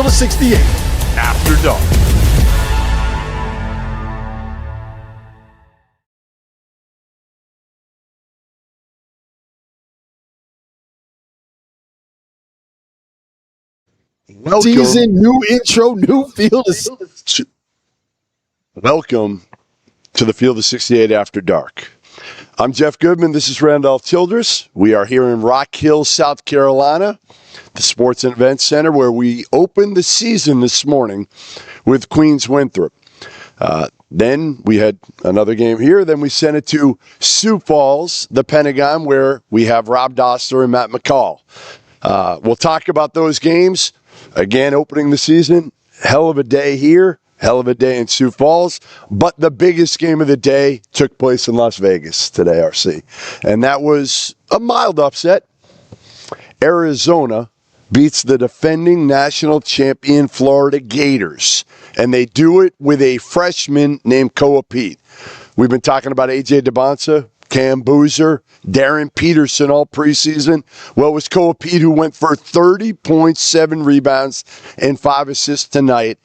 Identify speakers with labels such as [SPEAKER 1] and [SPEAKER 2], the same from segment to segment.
[SPEAKER 1] Field of 68 After Dark.
[SPEAKER 2] Welcome.
[SPEAKER 1] Season, new intro, new field.
[SPEAKER 2] Welcome to the Field of 68 After Dark. I'm Jeff Goodman. This is Randolph Childress. We are here in Rock Hill, South Carolina, the Sports and Events Center, where we opened the season this morning with Queens Winthrop. Then we had another game here. Then we sent it to Sioux Falls, the Pentagon, where we have Rob Dostler and Matt McCall. We'll talk about those games. Again, opening the season, hell of a day here, hell of a day in Sioux Falls. But the biggest game of the day took place in Las Vegas today, RC. And that was a mild upset. Arizona beats the defending national champion Florida Gators. And they do it with a freshman named Peat. We've been talking about A.J. DeBonsa, Cam Boozer, Darren Peterson all preseason. Well, it was Peat who went for 30.7 rebounds and 5 assists tonight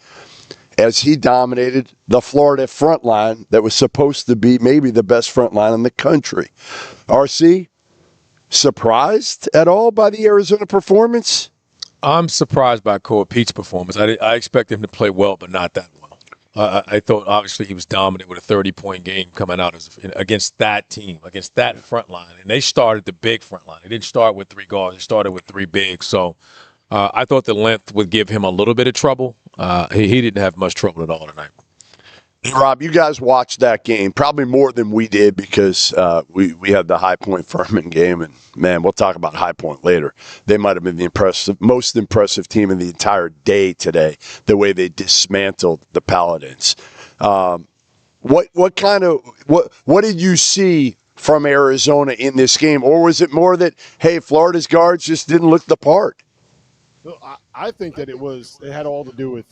[SPEAKER 2] as he dominated the Florida front line that was supposed to be maybe the best front line in the country. RC, surprised at all by the Arizona performance?
[SPEAKER 3] I'm surprised by Peat's performance. I expect him to play well, but not that well. I thought, obviously, he was dominant with a 30-point game coming out against that team, against that front line. And they started the big front line. They didn't start with 3 guards. They started with 3 bigs. So I thought the length would give him a little bit of trouble. He didn't have much trouble at all tonight.
[SPEAKER 2] Rob, you guys watched that game probably more than we did because we had the High Point Furman game, and man, we'll talk about High Point later. They might have been the most impressive team in the entire day today. The way they dismantled the Paladins. What did you see from Arizona in this game, or was it more that hey, Florida's guards just didn't look the part?
[SPEAKER 1] I think that it had all to do with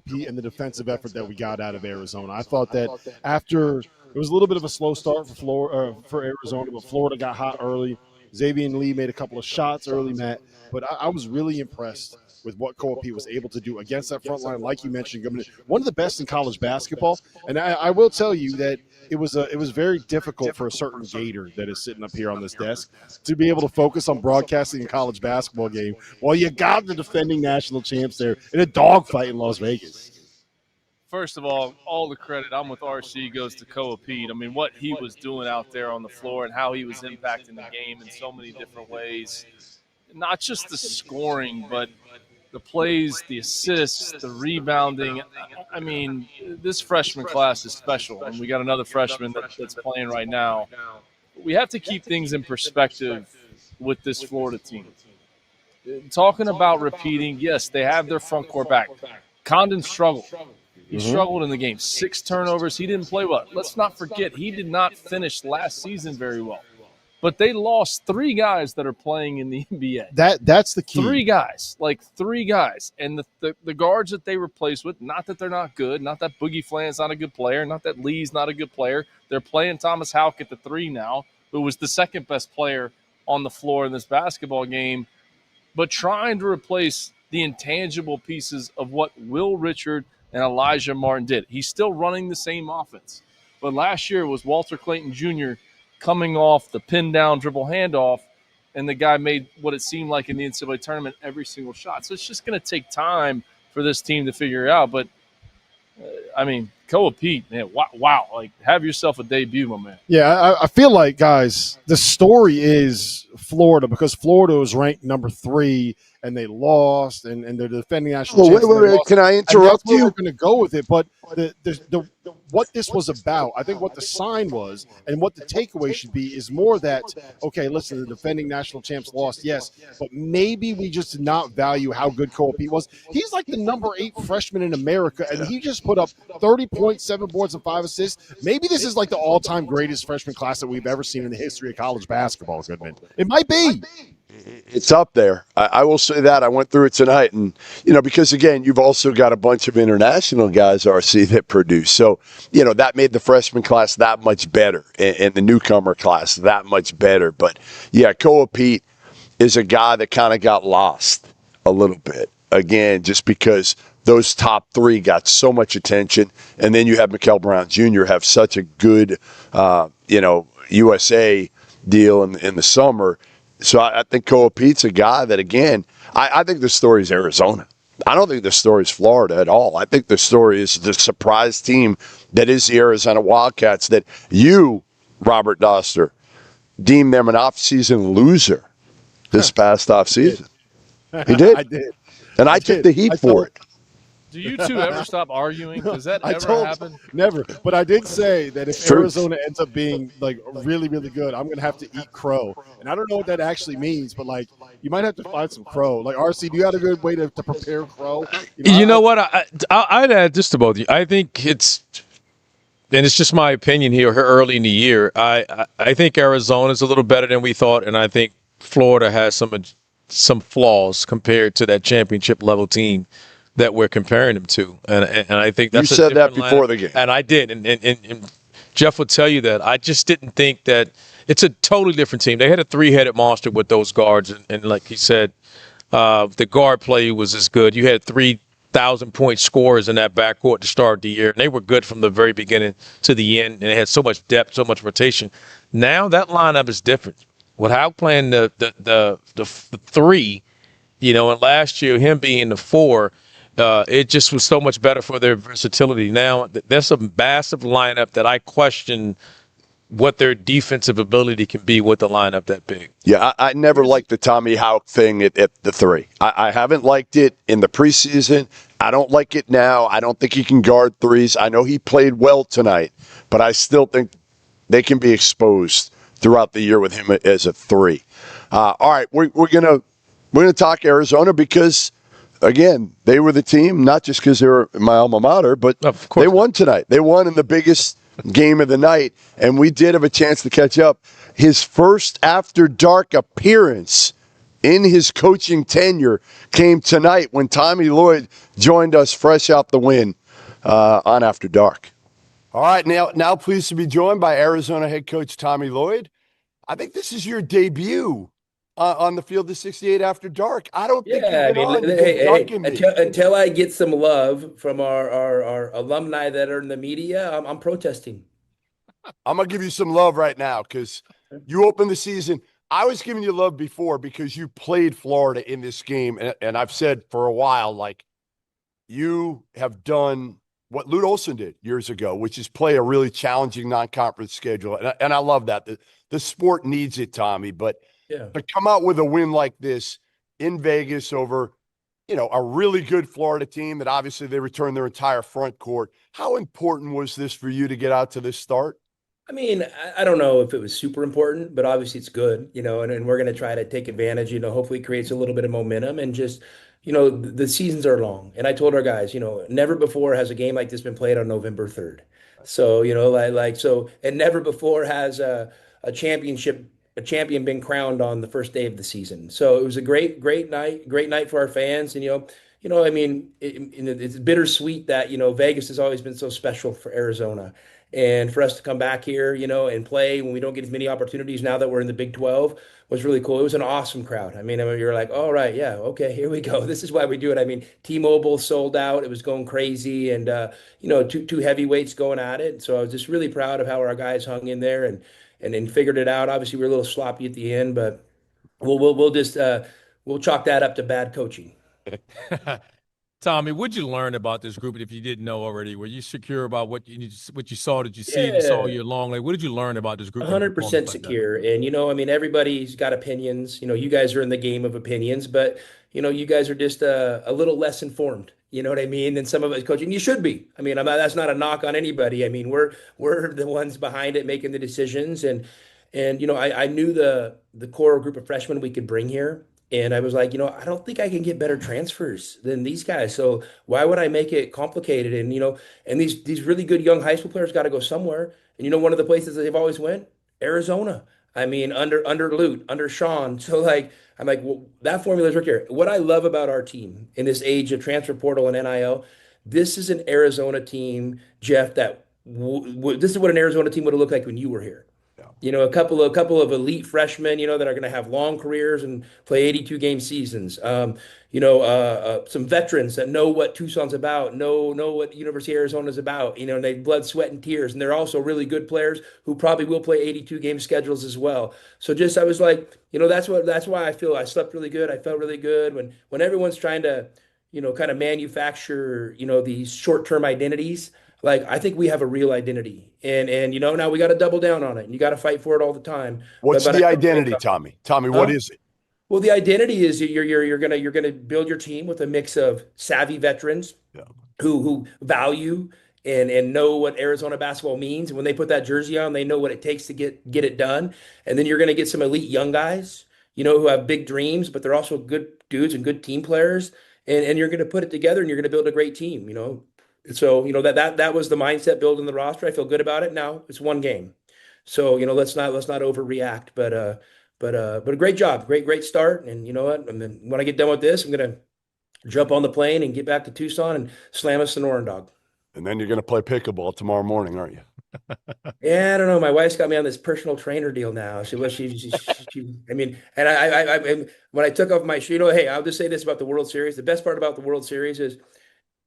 [SPEAKER 1] Peat and the defensive effort that we got out of Arizona. I thought that after it was a little bit of a slow start for Arizona, but Florida got hot early. Xavier Lee made a couple of shots early, Matt, but I was really impressed with what Peat was able to do against that front line, like you mentioned, one of the best in college basketball. And I will tell you that it was very difficult for a certain Gator that is sitting up here on this desk to be able to focus on broadcasting a college basketball game while you got the defending national champs there in a dogfight in Las Vegas.
[SPEAKER 4] First of all the credit, I'm with RC, goes to Peat. I mean, what he was doing out there on the floor and how he was impacting the game in so many different ways. Not just the scoring, but the plays, the assists, the rebounding. I mean, this freshman class is special, and we got another freshman that's playing right now. We have to keep things in perspective with this Florida team. Talking about repeating, yes, they have their front court back. Condon struggled. He struggled in the game. 6 turnovers. He didn't play well. Let's not forget, he did not finish last season very well. But they lost 3 guys that are playing in the NBA.
[SPEAKER 1] That's the key.
[SPEAKER 4] 3 guys. And the guards that they replaced with, not that they're not good, not that Boogie Flan's not a good player, not that Lee's not a good player. They're playing Thomas Houck at the 3 now, who was the second best player on the floor in this basketball game. But trying to replace the intangible pieces of what Will Richard and Elijah Martin did. He's still running the same offense. But last year it was Walter Clayton Jr. coming off the pin-down dribble handoff, and the guy made what it seemed like in the NCAA tournament every single shot. So it's just going to take time for this team to figure it out. But, I mean, Peat, man, wow. Like, have yourself a debut, my man.
[SPEAKER 1] Yeah, I feel like, guys, the story is Florida because Florida was ranked number 3 and they lost, and they're defending national champions.
[SPEAKER 2] Wait, can I interrupt you?
[SPEAKER 1] We're going to go with it, but what this was about, I think what the sign was and what the takeaway should be is more that, okay, listen, the defending national champs lost, yes, but maybe we just did not value how good Peat was. He's like the number 8 freshman in America, and he just put up 30.7 boards and 5 assists. Maybe this is like the all-time greatest freshman class that we've ever seen in the history of college basketball, Goodman. It might be.
[SPEAKER 2] It's up there. I will say that. I went through it tonight. And, because, again, you've also got a bunch of international guys, RC, that produce. So, that made the freshman class that much better and the newcomer class that much better. But, yeah, Peat is a guy that kind of got lost a little bit. again, just because those top three got so much attention. And then you have Mikael Brown Jr. have such a good, USA deal in the summer. So I think Koa Peat's a guy that, again, I think the story is Arizona. I don't think the story is Florida at all. I think the story is the surprise team that is the Arizona Wildcats, that you, Robert Doster, deemed them an off-season loser this past off-season. He did.
[SPEAKER 1] I did.
[SPEAKER 2] And I took the heat for it.
[SPEAKER 4] Do you two ever stop arguing? Does that ever happen?
[SPEAKER 1] Never. But I did say that if
[SPEAKER 2] True.
[SPEAKER 1] Arizona ends up being like really, really good, I'm going to have to eat crow. And I don't know what that actually means, but like you might have to find some crow. Like RC, do you have a good way to prepare crow?
[SPEAKER 3] You know what? I'd add just to both of you. I think it's just my opinion here early in the year. I think Arizona's a little better than we thought, and I think Florida has some flaws compared to that championship level team that we're comparing them to, and I think that's
[SPEAKER 2] you said that before the game,
[SPEAKER 3] and I did, and Jeff would tell you that I just didn't think that it's a totally different team. They had a three-headed monster with those guards, and like he said, the guard play was as good. You had 3,000-point scorers in that backcourt to start the year, and they were good from the very beginning to the end, and they had so much depth, so much rotation. Now that lineup is different. Without playing the three, and last year him being the four. It just was so much better for their versatility. Now, there's a massive lineup that I question what their defensive ability can be with the lineup that big.
[SPEAKER 2] Yeah, I never liked the Tommy Houck thing at the three. I haven't liked it in the preseason. I don't like it now. I don't think he can guard threes. I know he played well tonight, but I still think they can be exposed throughout the year with him as a three. All right, we're gonna talk Arizona because, again, they were the team, not just because they were my alma mater, but they won tonight. They won in the biggest game of the night, and we did have a chance to catch up. His first After Dark appearance in his coaching tenure came tonight when Tommy Lloyd joined us fresh out the win on After Dark. All right, now pleased to be joined by Arizona head coach Tommy Lloyd. I think this is your debut on the field of 68 After Dark. I don't think
[SPEAKER 5] until I get some love from our alumni that are in the media, I'm protesting.
[SPEAKER 2] I'm going to give you some love right now because you opened the season. I was giving you love before because you played Florida in this game, and I've said for a while, like, you have done what Lute Olson did years ago, which is play a really challenging non-conference schedule, and I love that. The sport needs it, Tommy, but to come out with a win like this in Vegas over, a really good Florida team that obviously they returned their entire front court. How important was this for you to get out to this start?
[SPEAKER 5] I mean, I don't know if it was super important, but obviously it's good, and we're going to try to take advantage, hopefully creates a little bit of momentum and just, the seasons are long. And I told our guys, never before has a game like this been played on November 3rd. So, and never before has a champion been crowned on the first day of the season. So it was a great night for our fans. And, I mean, it's bittersweet that, Vegas has always been so special for Arizona. And for us to come back here, and play when we don't get as many opportunities now that we're in the Big 12 was really cool. It was an awesome crowd. I mean, you're like, all right, yeah, okay, here we go. This is why we do it. I mean, T-Mobile sold out. It was going crazy, and two heavyweights going at it. So I was just really proud of how our guys hung in there and then figured it out. Obviously, we were a little sloppy at the end, but we'll just we'll chalk that up to bad coaching.
[SPEAKER 3] Tommy, what'd you learn about this group if you didn't know already? Were you secure about what you saw? Did you see this all year long? Like, what did you learn about this group?
[SPEAKER 5] 100% secure. And, I mean, everybody's got opinions. You guys are in the game of opinions, but, you guys are just a little less informed. You know what I mean? Than some of us coaching. You should be. I mean, that's not a knock on anybody. I mean, we're the ones behind it making the decisions. And I knew the core group of freshmen we could bring here. And I was like, I don't think I can get better transfers than these guys. So why would I make it complicated? And, and these really good young high school players got to go somewhere. And, one of the places that they've always went, Arizona. I mean, under Lute, under Sean. So I'm like, well, that formula is right here. What I love about our team in this age of transfer portal and NIL, this is an Arizona team, Jeff, that this is what an Arizona team would have looked like when you were here. A couple of elite freshmen, that are going to have long careers and play 82-game seasons. some veterans that know what Tucson's about, know what University of Arizona is about, and they blood, sweat, and tears. And they're also really good players who probably will play 82 game schedules as well. So I was like, that's why I feel I slept really good. I felt really good when everyone's trying to, kind of manufacture, these short-term identities. Like I think we have a real identity, and now we got to double down on it, and you got to fight for it all the time.
[SPEAKER 2] What's
[SPEAKER 5] But
[SPEAKER 2] the
[SPEAKER 5] I
[SPEAKER 2] identity, Tommy? Tommy, what
[SPEAKER 5] Huh?
[SPEAKER 2] is it?
[SPEAKER 5] Well, the identity is you're gonna build your team with a mix of savvy veterans
[SPEAKER 2] Yeah.
[SPEAKER 5] who value and know what Arizona basketball means. And when they put that jersey on, they know what it takes to get it done. And then you're gonna get some elite young guys, who have big dreams, but they're also good dudes and good team players. And you're gonna put it together and you're gonna build a great team. So that was the mindset building the roster. I feel good about it. Now it's one game. So let's not overreact, but a great job, great start. And you know what? And then when I get done with this, I'm gonna jump on the plane and get back to Tucson and slam a Sonoran dog.
[SPEAKER 2] And then you're going to play pickleball tomorrow morning, aren't you?
[SPEAKER 5] Yeah, I don't know. My wife's got me on this personal trainer deal now. I mean, and when I took off my shoe, hey, I'll just say this about the World Series. The best part about the World Series is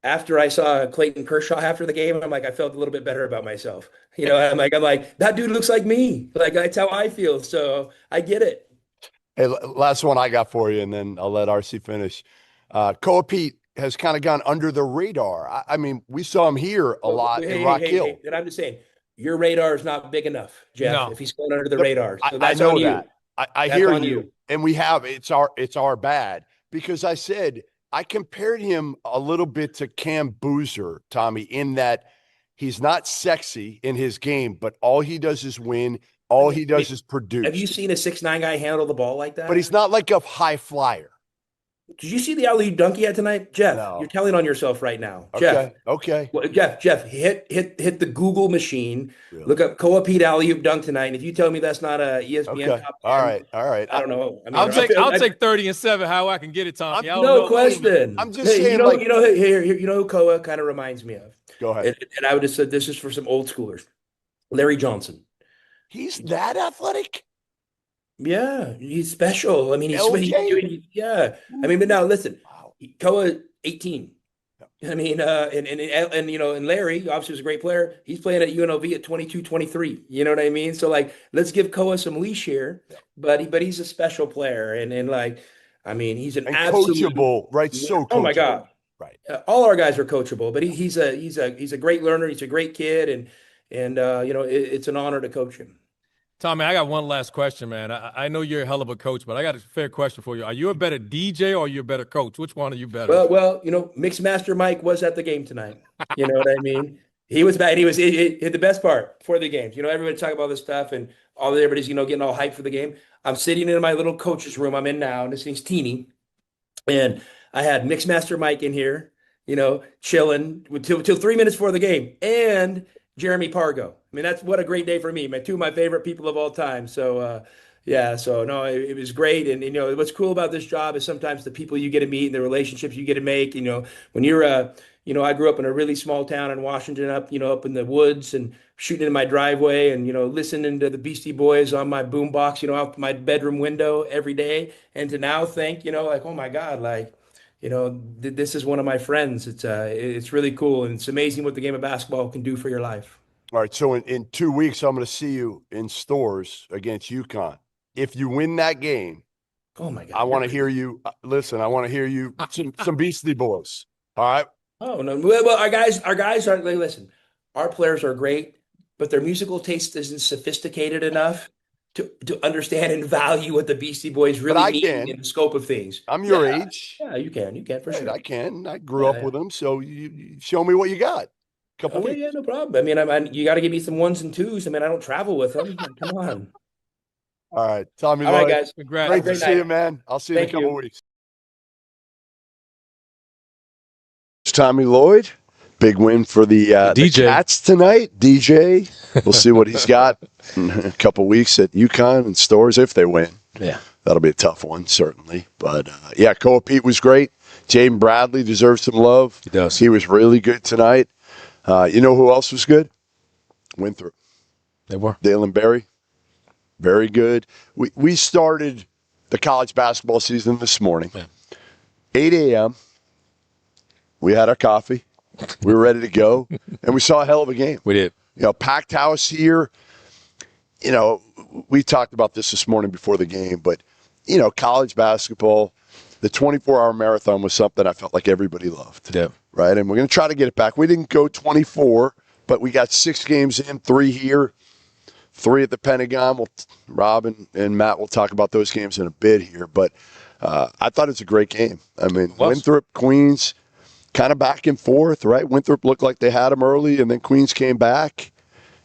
[SPEAKER 5] after I saw Clayton Kershaw after the game, I'm like, I felt a little bit better about myself. I'm like, that dude looks like me. Like that's how I feel. So I get it.
[SPEAKER 2] Hey, last one I got for you, and then I'll let RC finish. Koa Peat has kind of gone under the radar. I mean, we saw him here a lot in Rock Hill.
[SPEAKER 5] And I'm just saying, your radar is not big enough, Jeff.
[SPEAKER 3] No.
[SPEAKER 5] If he's going under the radar, so
[SPEAKER 2] I
[SPEAKER 5] that's
[SPEAKER 2] know
[SPEAKER 5] on you.
[SPEAKER 2] that. I
[SPEAKER 5] That's
[SPEAKER 2] hear
[SPEAKER 5] on
[SPEAKER 2] you, and we have it's our bad because I said I compared him a little bit to Cam Boozer, Tommy, in that he's not sexy in his game, but all he does is win. All he does is produce.
[SPEAKER 5] Have you seen a 6'9" guy handle the ball like that?
[SPEAKER 2] But he's not like a high flyer.
[SPEAKER 5] Did you see the alley dunk he had tonight, Jeff?
[SPEAKER 2] No.
[SPEAKER 5] You're telling on yourself right now,
[SPEAKER 2] Okay.
[SPEAKER 5] Jeff.
[SPEAKER 2] Okay.
[SPEAKER 5] Well, Jeff, hit the Google machine.
[SPEAKER 2] Really?
[SPEAKER 5] Look up Koa Peat alley dunk tonight. And if you tell me that's not a ESPN
[SPEAKER 2] Okay.
[SPEAKER 5] top 10,
[SPEAKER 2] All right.
[SPEAKER 5] I don't know. I mean,
[SPEAKER 3] I'll take 30 and 7. How I can get it, Tommy?
[SPEAKER 5] No question.
[SPEAKER 2] I'm just saying,
[SPEAKER 5] you know who Koa kind of reminds me of.
[SPEAKER 2] Go ahead.
[SPEAKER 5] And I would have said this is for some old schoolers. Larry Johnson.
[SPEAKER 2] He's that athletic?
[SPEAKER 5] Yeah, he's special. I mean, yeah. I mean, but now listen,
[SPEAKER 2] Wow.
[SPEAKER 5] Koa 18. I mean, and Larry obviously was a great player. He's playing at UNLV at 22, 23. You know what I mean? So like, let's give Koa some leash here, but he's a special player, and like, I mean, he's an absolute
[SPEAKER 2] coachable, right? So coachable.
[SPEAKER 5] Oh my God,
[SPEAKER 2] right.
[SPEAKER 5] All our guys are coachable, but he's a great learner. He's a great kid, and it's an honor to coach him.
[SPEAKER 3] Tommy, I got one last question, man. I know you're a hell of a coach, but I got a fair question for you. Are you a better DJ or are you a better coach? Which one are you better?
[SPEAKER 5] Well, Mixmaster Mike was at the game tonight. You know what I mean? He was bad. He the best part for the games. Everybody talk about this stuff and everybody's, getting all hyped for the game. I'm sitting in my little coach's room I'm in now, and this thing's teeny. And I had Mixmaster Mike in here, chilling till 3 minutes before the game. And Jeremy Pargo. I mean, that's what a great day for me. Two of my favorite people of all time. So, no, it was great. And, what's cool about this job is sometimes the people you get to meet and the relationships you get to make, when you're, I grew up in a really small town in Washington up in the woods and shooting in my driveway and, listening to the Beastie Boys on my boombox, out my bedroom window every day. And to now think, like, oh my God, like, this is one of my friends. It's really cool. And it's amazing what the game of basketball can do for your life.
[SPEAKER 2] All right. So in 2 weeks, I'm going to see you in stores against UConn. If you win that game,
[SPEAKER 5] oh my God,
[SPEAKER 2] I want to hear you. Listen, I want to hear you some Beastie Boys. All right.
[SPEAKER 5] Oh no. Well, our guys aren't like, listen, our players are great, but their musical taste isn't sophisticated enough to understand and value what the Beastie Boys really mean in the scope of things.
[SPEAKER 2] I'm your age.
[SPEAKER 5] Yeah, you can for sure.
[SPEAKER 2] I can. I grew up with them, so you show me what you got. Couple weeks.
[SPEAKER 5] Yeah, no problem. I mean, you got to give me some ones and twos. I mean, I don't travel with them. Come on.
[SPEAKER 2] All right, Tommy
[SPEAKER 5] All
[SPEAKER 2] Lloyd.
[SPEAKER 5] right, guys.
[SPEAKER 3] Congrats.
[SPEAKER 2] Great to see you, man. I'll see you in a couple weeks. It's Tommy Lloyd. Big win for the
[SPEAKER 3] DJ.
[SPEAKER 2] Cats tonight. DJ. We'll see what he's got in a couple weeks at UConn and stores if they win.
[SPEAKER 3] Yeah.
[SPEAKER 2] That'll be a tough one, certainly. But, Koa Peat was great. Jaden Bradley deserves some love.
[SPEAKER 3] He does.
[SPEAKER 2] He was really good tonight. You know who else was good? Winthrop.
[SPEAKER 3] They were.
[SPEAKER 2] Dalen Berry. Very good. We started the college basketball season this morning.
[SPEAKER 3] Yeah.
[SPEAKER 2] 8 a.m., we had our coffee. We were ready to go, and we saw a hell of a game.
[SPEAKER 3] We did.
[SPEAKER 2] Packed house here. We talked about this morning before the game, but, college basketball, the 24-hour marathon was something I felt like everybody loved.
[SPEAKER 3] Yeah.
[SPEAKER 2] Right? And we're going to try to get it back. We didn't go 24, but we got 6 games in, 3 here, 3 at the Pentagon. Rob and Matt will talk about those games in a bit here, but I thought it was a great game. I mean, Winthrop, Queens, kind of back and forth, right? Winthrop looked like they had them early, and then Queens came back.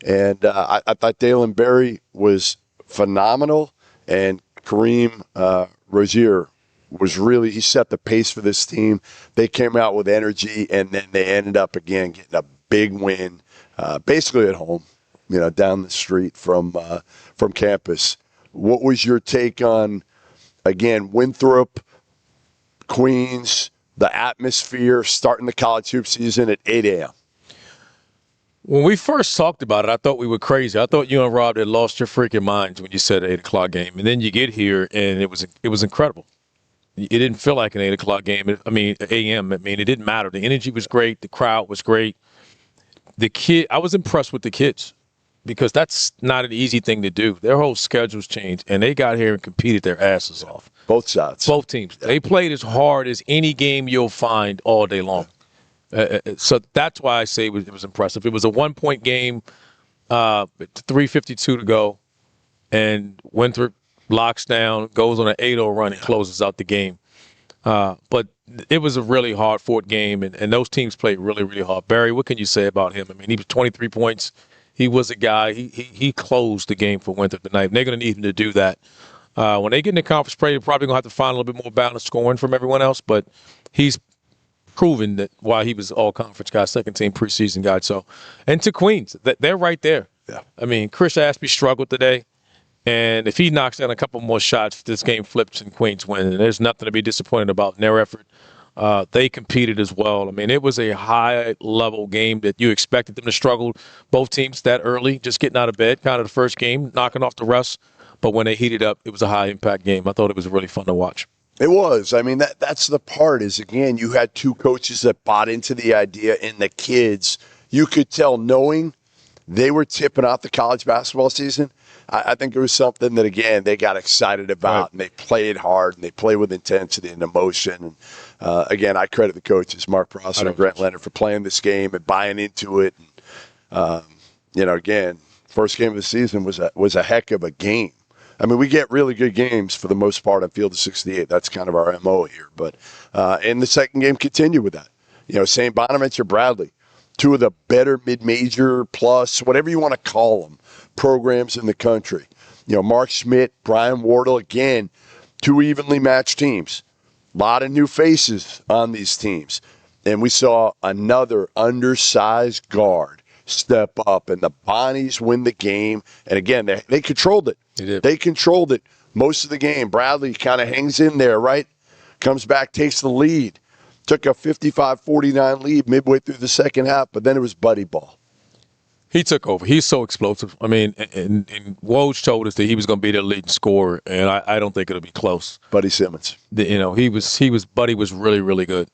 [SPEAKER 2] And I thought Dalen Berry was phenomenal, and Kareem Rozier was really – he set the pace for this team. They came out with energy, and then they ended up, again, getting a big win, basically at home, down the street from campus. What was your take on, again, Winthrop, Queens, the atmosphere, starting the college hoop season at 8 a.m.?
[SPEAKER 3] When we first talked about it, I thought we were crazy. I thought you and Rob had lost your freaking minds when you said 8 o'clock game. And then you get here, and it was incredible. It didn't feel like an 8 o'clock game. A.m. I mean, it didn't matter. The energy was great. The crowd was great. I was impressed with the kids because that's not an easy thing to do. Their whole schedules changed, and they got here and competed their asses off.
[SPEAKER 2] Both sides.
[SPEAKER 3] Both teams. Yeah. They played as hard as any game you'll find all day long. So that's why I say it was impressive. It was a 1-point game, 3:52 to go, and Winthrop locks down, goes on an 8-0 run, and closes out the game. But it was a really hard-fought game, and those teams played really, really hard. Barry, what can you say about him? I mean, he was 23 points. He was a guy. He closed the game for Winthrop tonight, and they're going to need him to do that. When they get in the conference play, they're probably going to have to find a little bit more balanced scoring from everyone else, but he's proven that why he was all-conference guy, second-team preseason guy. So, and to Queens, they're right there.
[SPEAKER 2] Yeah.
[SPEAKER 3] I mean, Chris Ashby struggled today, and if he knocks down a couple more shots, this game flips and Queens win. And there's nothing to be disappointed about in their effort. They competed as well. I mean, it was a high-level game that you expected them to struggle. Both teams that early, just getting out of bed, kind of the first game, knocking off the rust. But when they heated up, it was a high-impact game. I thought it was really fun to watch.
[SPEAKER 2] It was. I mean, that's the part is, again, you had 2 coaches that bought into the idea, and the kids, you could tell knowing they were tipping off the college basketball season. I think it was something that, again, they got excited about, right. And they played hard, and they played with intensity and emotion. And, again, I credit the coaches, Mark Prosser and Grant Leonard, for playing this game and buying into it. And, again, first game of the season was a heck of a game. I mean, we get really good games for the most part on Field of 68. That's kind of our MO here. But in the second game, continue with that. St. Bonaventure, Bradley, 2 of the better mid-major plus, whatever you want to call them, programs in the country. Mark Schmidt, Brian Wardle, again, 2 evenly matched teams. A lot of new faces on these teams. And we saw another undersized guard step up, and the Bonnies win the game. And again, they controlled it. They controlled it most of the game. Bradley kind of hangs in there, right? Comes back, takes the lead. Took a 55-49 lead midway through the second half, but then it was buddy ball.
[SPEAKER 3] He took over. He's so explosive. I mean, and Woj told us that he was going to be their leading scorer, and I don't think it'll be close.
[SPEAKER 2] Buddy Simmons.
[SPEAKER 3] Buddy was really, really good.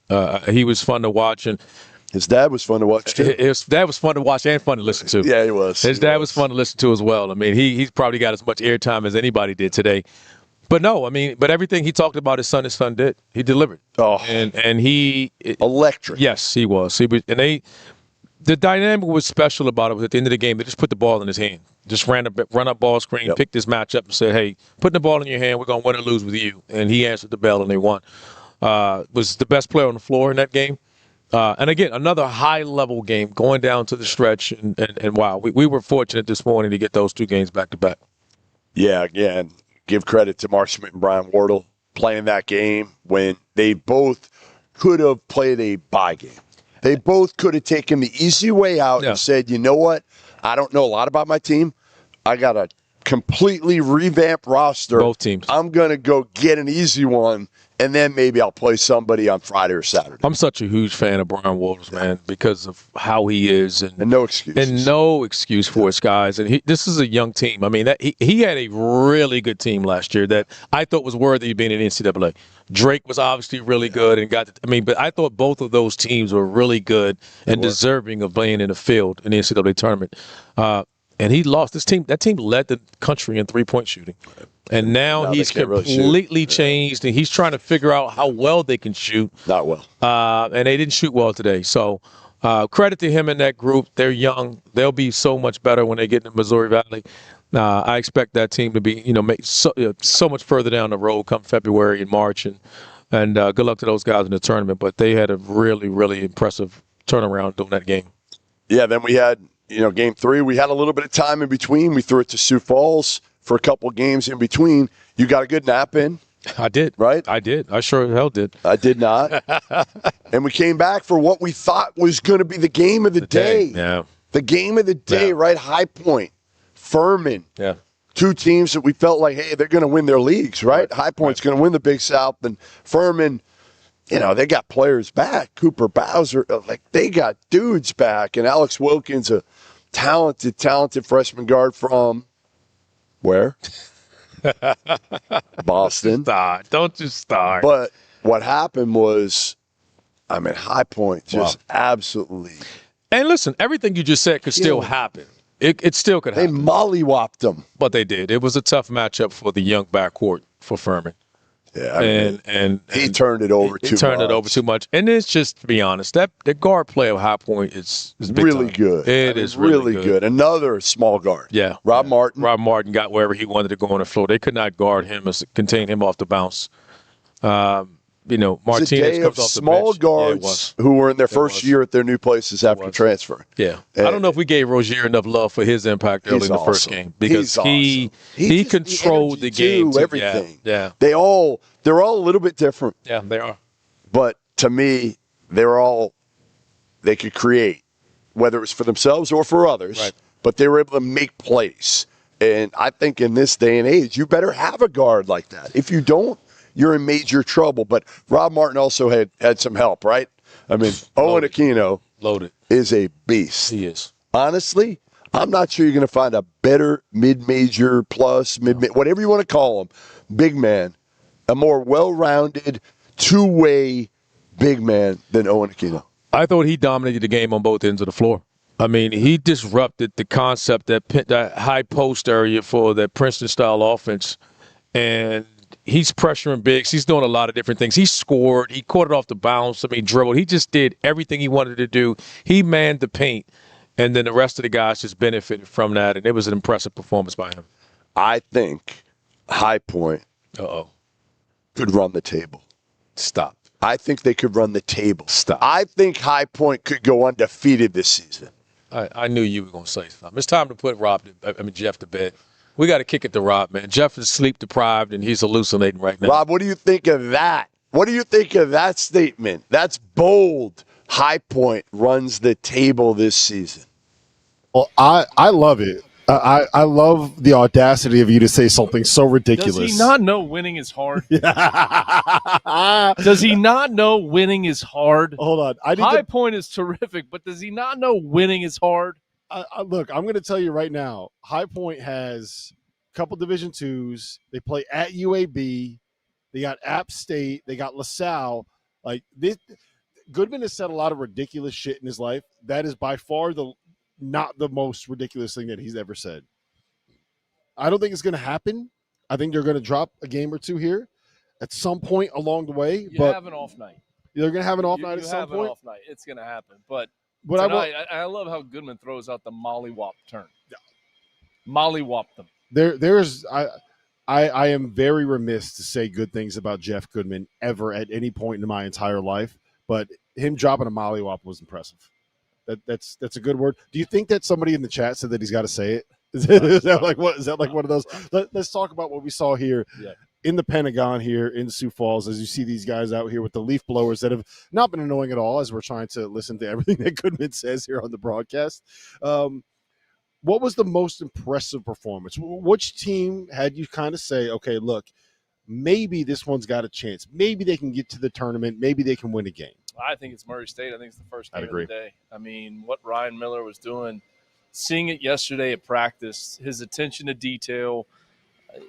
[SPEAKER 3] He was fun to watch, and
[SPEAKER 2] his dad was fun to watch, too.
[SPEAKER 3] His dad was fun to watch and fun to listen to.
[SPEAKER 2] Yeah, he was.
[SPEAKER 3] His dad was fun to listen to as well. I mean, he's probably got as much airtime as anybody did today. But no, I mean, but everything he talked about his son did. He delivered.
[SPEAKER 2] Oh.
[SPEAKER 3] And he –
[SPEAKER 2] electric.
[SPEAKER 3] Yes, he was. The dynamic was special about it was at the end of the game, they just put the ball in his hand. Just run up ball screen, picked this match up and said, hey, putting the ball in your hand, we're going to win or lose with you. And he answered the bell and they won. Was the best player on the floor in that game. And again, another high-level game going down to the stretch. And wow, we were fortunate this morning to get those 2 games back-to-back.
[SPEAKER 2] Yeah, again, give credit to Mark Schmidt and Brian Wardle playing that game when they both could have played a bye game. They both could have taken the easy way out and said, you know what, I don't know a lot about my team. I got a completely revamped roster.
[SPEAKER 3] Both teams.
[SPEAKER 2] I'm going to go get an easy one and then maybe I'll play somebody on Friday or Saturday.
[SPEAKER 3] I'm such a huge fan of Brian Walters, man, because of how he is, and
[SPEAKER 2] no excuses,
[SPEAKER 3] and no excuse for us, guys. And this is a young team. I mean, he had a really good team last year that I thought was worthy of being in NCAA. Drake was obviously really good and but I thought both of those teams were really good and deserving of playing in the field in the NCAA tournament. And he lost this team. That team led the country in 3-point shooting. And now he's completely changed, and he's trying to figure out how well they can shoot.
[SPEAKER 2] Not well.
[SPEAKER 3] And they didn't shoot well today. So credit to him and that group. They're young. They'll be so much better when they get to Missouri Valley. I expect that team to be, make so much further down the road come February and March. And good luck to those guys in the tournament. But they had a really, really impressive turnaround during that game.
[SPEAKER 2] Yeah, then we had, game 3. We had a little bit of time in between. We threw it to Sioux Falls for a couple of games in between. You got a good nap in?
[SPEAKER 3] I did.
[SPEAKER 2] Right?
[SPEAKER 3] I did. I sure as hell did.
[SPEAKER 2] I did not. And we came back for what we thought was going to be the game of the day.
[SPEAKER 3] Yeah.
[SPEAKER 2] The game of the day, right? High Point, Furman.
[SPEAKER 3] Yeah.
[SPEAKER 2] 2 teams that we felt like, hey, they're going to win their leagues, right? High Point's going to win the Big South, and Furman, they got players back. Cooper Bowser, they got dudes back, and Alex Wilkins, a talented freshman guard from where? Boston.
[SPEAKER 3] Don't you start.
[SPEAKER 2] But what happened was, High Point just absolutely.
[SPEAKER 3] And listen, everything you just said could still happen. It still could happen.
[SPEAKER 2] They mollywopped them.
[SPEAKER 3] But they did. It was a tough matchup for the young backcourt for Furman.
[SPEAKER 2] Yeah,
[SPEAKER 3] and
[SPEAKER 2] he turned it over too much. He turned it over
[SPEAKER 3] too much. And it's just, to be honest, the guard play of High Point is big
[SPEAKER 2] really
[SPEAKER 3] time.
[SPEAKER 2] good.
[SPEAKER 3] It is really good.
[SPEAKER 2] Another small guard.
[SPEAKER 3] Yeah.
[SPEAKER 2] Rob Martin.
[SPEAKER 3] Rob Martin got wherever he wanted to go on the floor. They could not guard him or contain him off the bounce. Martinez comes off the
[SPEAKER 2] small
[SPEAKER 3] bench.
[SPEAKER 2] Guards who were in their first year at their new places after transfer.
[SPEAKER 3] Yeah. I don't know if we gave Rozier enough love for his impact early in the first game because he controlled the game.
[SPEAKER 2] Everything.
[SPEAKER 3] Yeah.
[SPEAKER 2] They're all a little bit different.
[SPEAKER 3] Yeah, they are.
[SPEAKER 2] But to me, they could create, whether it was for themselves or for others,
[SPEAKER 3] right.
[SPEAKER 2] But they were able to make plays. And I think in this day and age, you better have a guard like that. If you don't, you're in major trouble. But Rob Martin also had some help, right? Owen Aquino is a beast.
[SPEAKER 3] He is.
[SPEAKER 2] Honestly, I'm not sure you're going to find a better mid-major plus, whatever you want to call him, big man, a more well-rounded, two-way big man than Owen Aquino.
[SPEAKER 3] I thought he dominated the game on both ends of the floor. He disrupted the concept that high post area for that Princeton-style offense, and he's pressuring bigs. He's doing a lot of different things. He scored. He caught it off the bounce. Dribbled. He just did everything he wanted to do. He manned the paint, and then the rest of the guys just benefited from that, and it was an impressive performance by him.
[SPEAKER 2] I think High Point could run the table.
[SPEAKER 3] Stop.
[SPEAKER 2] I think they could run the table.
[SPEAKER 3] Stop.
[SPEAKER 2] I think High Point could go undefeated this season.
[SPEAKER 3] I knew you were going to say something. It's time to put Jeff to bed. We got to kick it to Rob, man. Jeff is sleep deprived and he's hallucinating right now.
[SPEAKER 2] Rob, what do you think of that? What do you think of that statement? That's bold. High Point runs the table this season.
[SPEAKER 1] Well, I love it. I love the audacity of you to say something so ridiculous.
[SPEAKER 4] Does he not know winning is hard? Does he not know winning is hard?
[SPEAKER 1] Hold on.
[SPEAKER 4] High Point is terrific, but does he not know winning is hard?
[SPEAKER 1] Look, I'm going to tell you right now, High Point has a couple Division IIs. They play at UAB. They got App State. They got LaSalle. Goodman has said a lot of ridiculous shit in his life. That is by far not the most ridiculous thing that he's ever said. I don't think it's going to happen. I think they're going to drop a game or two here at some point along the way.
[SPEAKER 4] You have an off night.
[SPEAKER 1] They're going to have an off night at some point.
[SPEAKER 4] You have an off night. It's going to happen. But tonight, I love how Goodman throws out the mollywop term. Yeah. Mollywop them.
[SPEAKER 1] I am very remiss to say good things about Jeff Goodman ever at any point in my entire life, but him dropping a mollywop was impressive. That's a good word. Do you think that somebody in the chat said that he's got to say it? Is that like what? Is that like one of those? Let's talk about what we saw here in the Pentagon here in Sioux Falls as you see these guys out here with the leaf blowers that have not been annoying at all as we're trying to listen to everything that Goodman says here on the broadcast. What was the most impressive performance? Which team had you kind of say, okay, look, maybe this one's got a chance. Maybe they can get to the tournament. Maybe they can win a game.
[SPEAKER 4] I think it's Murray State. I think it's the first game
[SPEAKER 1] I'd agree.
[SPEAKER 4] of the day. I mean, what Ryan Miller was doing, seeing it yesterday at practice, his attention to detail,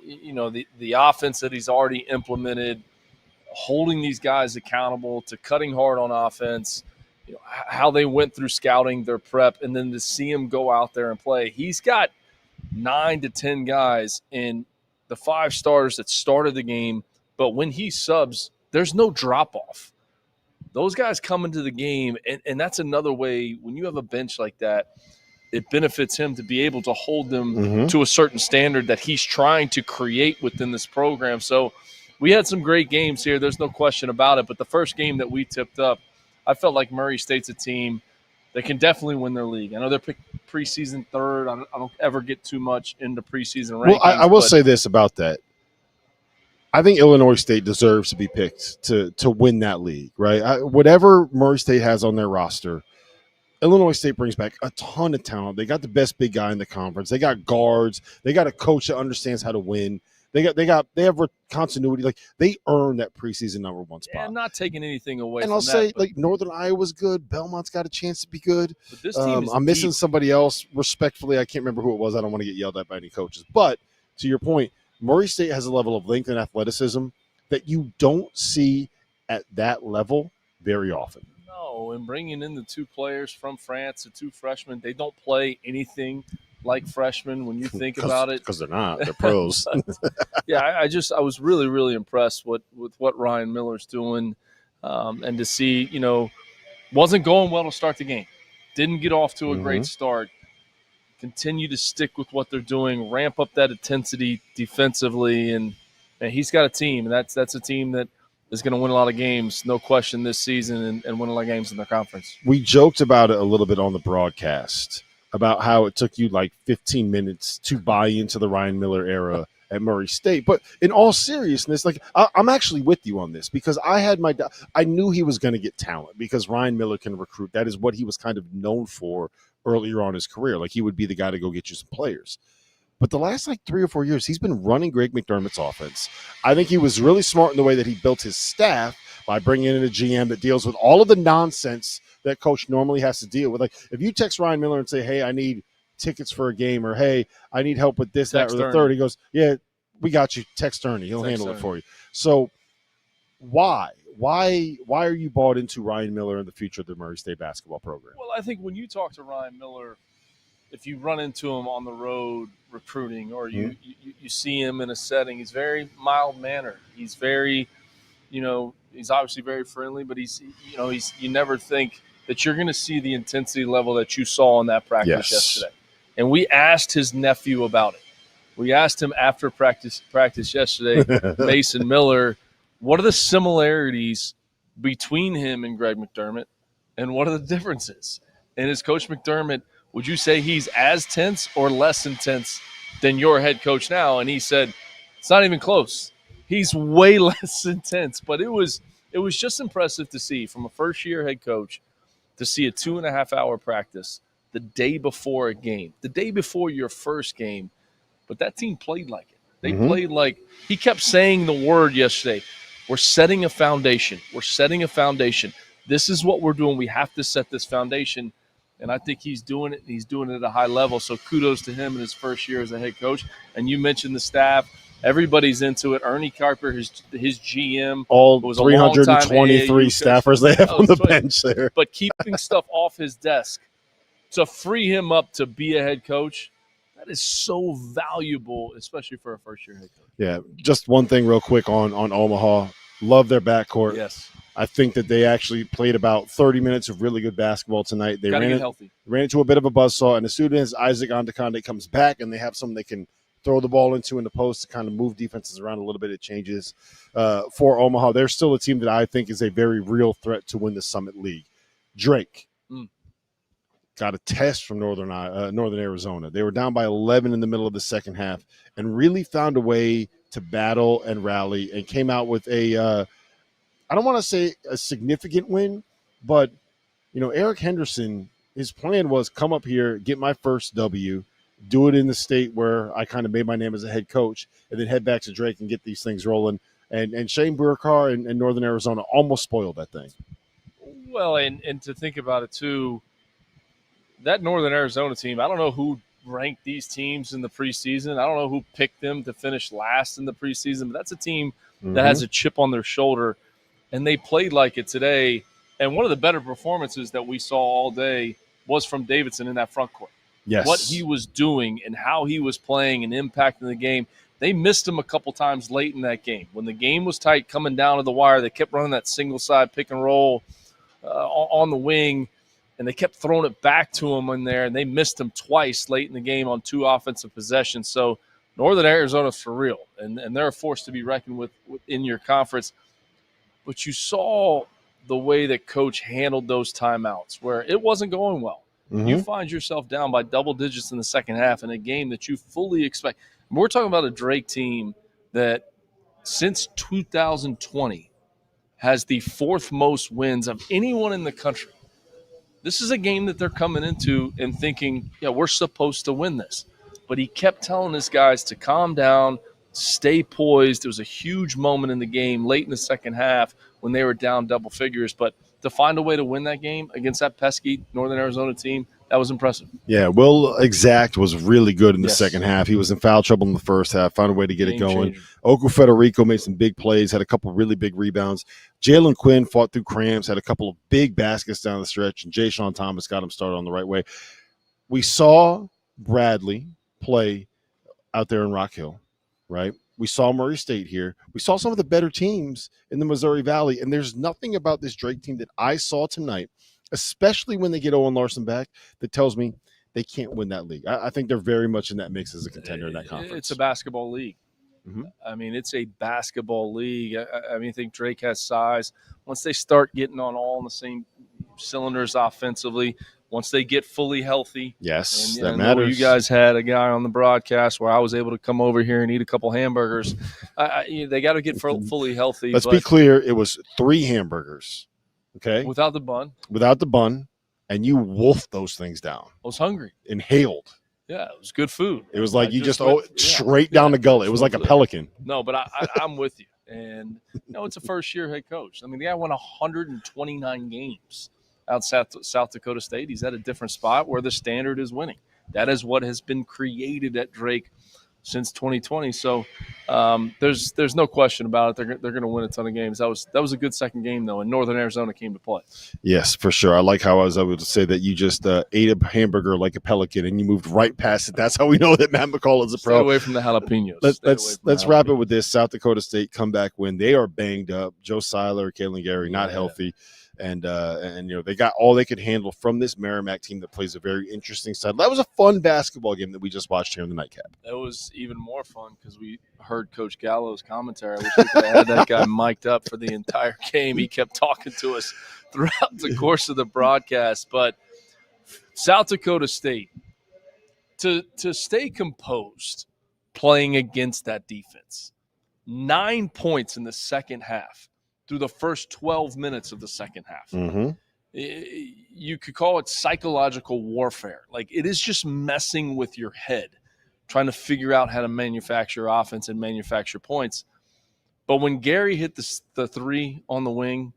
[SPEAKER 4] the offense that he's already implemented, holding these guys accountable to cutting hard on offense, how they went through scouting their prep, and then to see him go out there and play. He's got 9 to 10 guys in the 5 starters that started the game, but when he subs, there's no drop-off. Those guys come into the game, and that's another way when you have a bench like that, it benefits him to be able to hold them to a certain standard that he's trying to create within this program. So we had some great games here. There's no question about it. But the first game that we tipped up, I felt like Murray State's a team that can definitely win their league. I know they're preseason third. I don't ever get too much into preseason rankings.
[SPEAKER 1] Well, I will say this about that. I think Illinois State deserves to be picked to win that league, right? Whatever Murray State has on their roster, Illinois State brings back a ton of talent. They got the best big guy in the conference. They got guards. They got a coach that understands how to win. They have continuity. Like, they earned that preseason number 1 spot.
[SPEAKER 4] Yeah, I'm not taking anything away.
[SPEAKER 1] And I'll say, like, Northern Iowa's good. Belmont's got a chance to be good.
[SPEAKER 4] But this team is
[SPEAKER 1] I'm missing
[SPEAKER 4] deep.
[SPEAKER 1] somebody else. Respectfully, I can't remember who it was. I don't want to get yelled at by any coaches. But to your point, Murray State has a level of length and athleticism that you don't see at that level very often.
[SPEAKER 4] No, and bringing in the 2 players from France, the 2 freshmen, they don't play anything like freshmen when you think about it.
[SPEAKER 1] Because they're not. They're pros.
[SPEAKER 4] Yeah, I was really, really impressed with what Ryan Miller's doing, and to see, wasn't going well to start the game. Didn't get off to a great start. Continue to stick with what they're doing, ramp up that intensity defensively, and he's got a team, and that's a team that is going to win a lot of games, no question, this season, and win a lot of games in their conference.
[SPEAKER 1] We joked about it a little bit on the broadcast about how it took you like 15 minutes to buy into the Ryan Miller era at Murray State. But in all seriousness, like, I'm actually with you on this, because I knew he was going to get talent because Ryan Miller can recruit. That is what he was kind of known for earlier on in his career. Like, he would be the guy to go get you some players. But the last 3 or 4 years, he's been running Greg McDermott's offense. I think he was really smart in the way that he built his staff by bringing in a GM that deals with all of the nonsense that coach normally has to deal with. Like, if you text Ryan Miller and say, hey, I need tickets for a game, or hey, I need help with this,
[SPEAKER 4] Text
[SPEAKER 1] that, or the
[SPEAKER 4] Ernie.
[SPEAKER 1] third, he goes, yeah, we got you. Text Ernie. He'll handle it for you. So why are you bought into Ryan Miller and the future of the Murray State basketball program?
[SPEAKER 4] Well, I think when you talk to Ryan Miller, if you run into him on the road recruiting, or you see him in a setting, he's very mild-mannered. He's very, he's obviously very friendly, but you never think that you're going to see the intensity level that you saw in that practice yesterday. And we asked his nephew about it. We asked him after practice yesterday, Mason Miller, what are the similarities between him and Greg McDermott, and what are the differences? And as Coach McDermott, would you say he's as tense or less intense than your head coach now? And he said, it's not even close. He's way less intense. But it was just impressive to see from a first-year head coach to see a 2.5-hour practice the day before a game, the day before your first game. But that team played like it. They played like – he kept saying the word yesterday, we're setting a foundation. We're setting a foundation. This is what we're doing. We have to set this foundation. And I think he's doing it, and he's doing it at a high level. So kudos to him in his first year as a head coach. And you mentioned the staff. Everybody's into it. Ernie Carper, his GM.
[SPEAKER 1] All
[SPEAKER 4] was a
[SPEAKER 1] 323 staffers they have on the bench there.
[SPEAKER 4] But keeping stuff off his desk to free him up to be a head coach, that is so valuable, especially for a first-year head coach.
[SPEAKER 1] Yeah, just one thing real quick on Omaha. Love their backcourt.
[SPEAKER 4] Yes.
[SPEAKER 1] I think that they actually played about 30 minutes of really good basketball tonight. They ran into a bit of a buzzsaw, and as soon as Isaac Andekande comes back and they have someone they can throw the ball into in the post to kind of move defenses around a little bit, it changes for Omaha. They're still a team that I think is a very real threat to win the Summit League. Drake got a test from Northern Arizona. They were down by 11 in the middle of the second half and really found a way to battle and rally and came out with a I don't want to say a significant win, but, Eric Henderson, his plan was come up here, get my first W, do it in the state where I kind of made my name as a head coach, and then head back to Drake and get these things rolling. And Shane Burkhardt and Northern Arizona almost spoiled that thing.
[SPEAKER 4] Well, and to think about it too, that Northern Arizona team, I don't know who ranked these teams in the preseason. I don't know who picked them to finish last in the preseason, but that's a team that has a chip on their shoulder, and they played like it today. And one of the better performances that we saw all day was from Davidson in that front court.
[SPEAKER 1] Yes.
[SPEAKER 4] What he was doing and how he was playing and impacting the game. They missed him a couple times late in that game. When the game was tight coming down to the wire, they kept running that single side pick and roll on the wing, and they kept throwing it back to him in there, and they missed him twice late in the game on 2 offensive possessions. So Northern Arizona's for real, and they're a force to be reckoned with in your conference. But you saw the way that Coach handled those timeouts where it wasn't going well. You find yourself down by double digits in the second half in a game that you fully expect. We're talking about a Drake team that since 2020 has the 4th most wins of anyone in the country. This is a game that they're coming into and thinking, yeah, we're supposed to win this. But he kept telling his guys to calm down, stay poised. There was a huge moment in the game late in the second half when they were down double figures. But to find a way to win that game against that pesky Northern Arizona team, that was impressive.
[SPEAKER 1] Yeah, Will Exact was really good in the second half. He was in foul trouble in the first half, found a way to get it going. Oku Federico made some big plays, had a couple really big rebounds. Jalen Quinn fought through cramps, had a couple of big baskets down the stretch, and Jay Sean Thomas got him started on the right way. We saw Bradley play out there in Rock Hill, right? We saw Murray State here. We saw some of the better teams in the Missouri Valley, and there's nothing about this Drake team that I saw tonight, especially when they get Owen Larson back, that tells me they can't win that league. I think they're very much in that mix as a contender in that conference.
[SPEAKER 4] It's a basketball league. I mean, it's a basketball league. I mean, I think Drake has size. Once they start getting on all in the same cylinders offensively, once they get fully healthy.
[SPEAKER 1] Yes,
[SPEAKER 4] and,
[SPEAKER 1] that matters.
[SPEAKER 4] You guys had a guy on the broadcast where I was able to come over here and eat a couple hamburgers. They got to get fully healthy.
[SPEAKER 1] Let's be clear. It was 3 hamburgers, okay?
[SPEAKER 4] Without the bun.
[SPEAKER 1] Without the bun, and you wolfed those things down.
[SPEAKER 4] I was hungry.
[SPEAKER 1] Inhaled.
[SPEAKER 4] Yeah, it was good food.
[SPEAKER 1] It was like you just straight down the gullet. It was like a pelican.
[SPEAKER 4] No, but I'm with you. And, it's a first-year head coach. I mean, the guy won 129 games out South Dakota State. He's at a different spot where the standard is winning. That is what has been created at Drake since 2020. So there's no question about it. They're going to win a ton of games. That was a good second game, though, and Northern Arizona came to play.
[SPEAKER 1] Yes, for sure. I like how I was able to say that you just ate a hamburger like a pelican and you moved right past it. That's how we know that Matt McCall is a pro.
[SPEAKER 4] Stay away from the jalapenos.
[SPEAKER 1] Let's wrap it with this South Dakota State comeback win. They are banged up. Joe Seiler, Kalen Gary, not healthy. And they got all they could handle from this Merrimack team that plays a very interesting side. That was a fun basketball game that we just watched here in the nightcap.
[SPEAKER 4] It was even more fun because we heard Coach Gallo's commentary. I wish we could have had that guy mic'd up for the entire game. He kept talking to us throughout the course of the broadcast. But South Dakota State, to stay composed playing against that defense, 9 points in the second half. Through the first 12 minutes of the second half. You could call it psychological warfare. Like, it is just messing with your head, trying to figure out how to manufacture offense and manufacture points. But when Gary hit the 3 on the wing,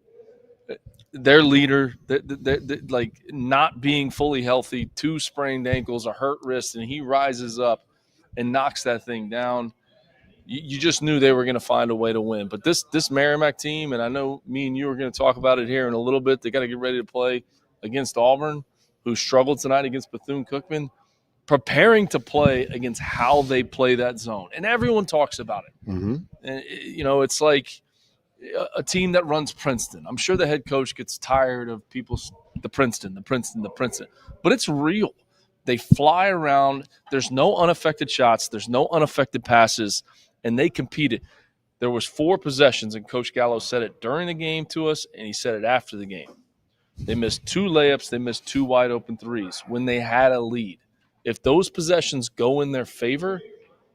[SPEAKER 4] their leader, like not being fully healthy, 2 sprained ankles, a hurt wrist, and he rises up and knocks that thing down. You just knew they were going to find a way to win. But this Merrimack team, and I know me and you are going to talk about it here in a little bit, they got to get ready to play against Auburn, who struggled tonight against Bethune-Cookman, preparing to play against how they play that zone. And everyone talks about it. And, it's like a team that runs Princeton. I'm sure the head coach gets tired of the Princeton. But it's real. They fly around. There's no unaffected shots. There's no unaffected passes. And they competed. There was 4 possessions, and Coach Gallo said it during the game to us, and he said it after the game. They missed 2 layups. They missed 2 wide-open threes when they had a lead. If those possessions go in their favor,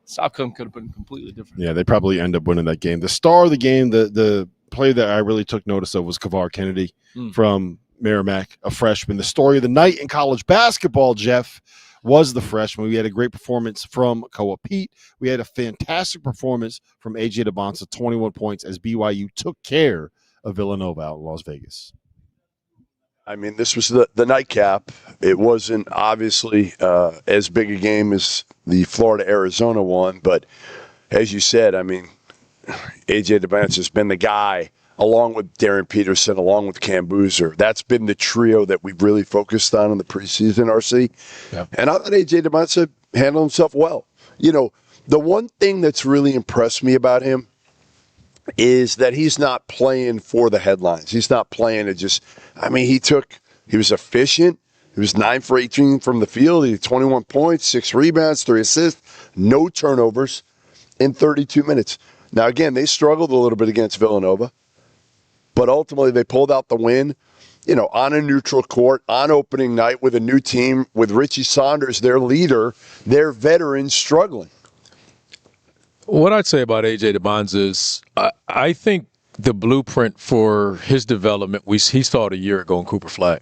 [SPEAKER 4] this outcome could have been completely different.
[SPEAKER 1] Yeah, they probably end up winning that game. The star of the game, the play that I really took notice of was Kavar Kennedy from Merrimack, a freshman. The story of the night in college basketball, Jeff, was the freshman. We had a great performance from Koa Peat. We had a fantastic performance from AJ DeBonsa, 21 points, as BYU took care of Villanova out in Las Vegas.
[SPEAKER 2] I mean, this was the nightcap. It wasn't obviously as big a game as the Florida-Arizona one, but as you said, I mean, AJ DeBonsa has been the guy, along with Darren Peterson, along with Cam Boozer. That's been the trio that we've really focused on in the preseason, RC. Yeah. And I thought AJ DeBonsa handled himself well. You know, the one thing that's really impressed me about him is that he's not playing for the headlines. He's not playing to just, I mean, he was efficient. He was 9 for 18 from the field. He had 21 points, 6 rebounds, 3 assists, no turnovers in 32 minutes. Now, again, they struggled a little bit against Villanova, but ultimately they pulled out the win, you know, on a neutral court, on opening night with a new team, with Richie Saunders, their leader, their veteran, struggling.
[SPEAKER 3] What I'd say about AJ DeBonsa is I think the blueprint for his development he saw it a year ago in Cooper Flag.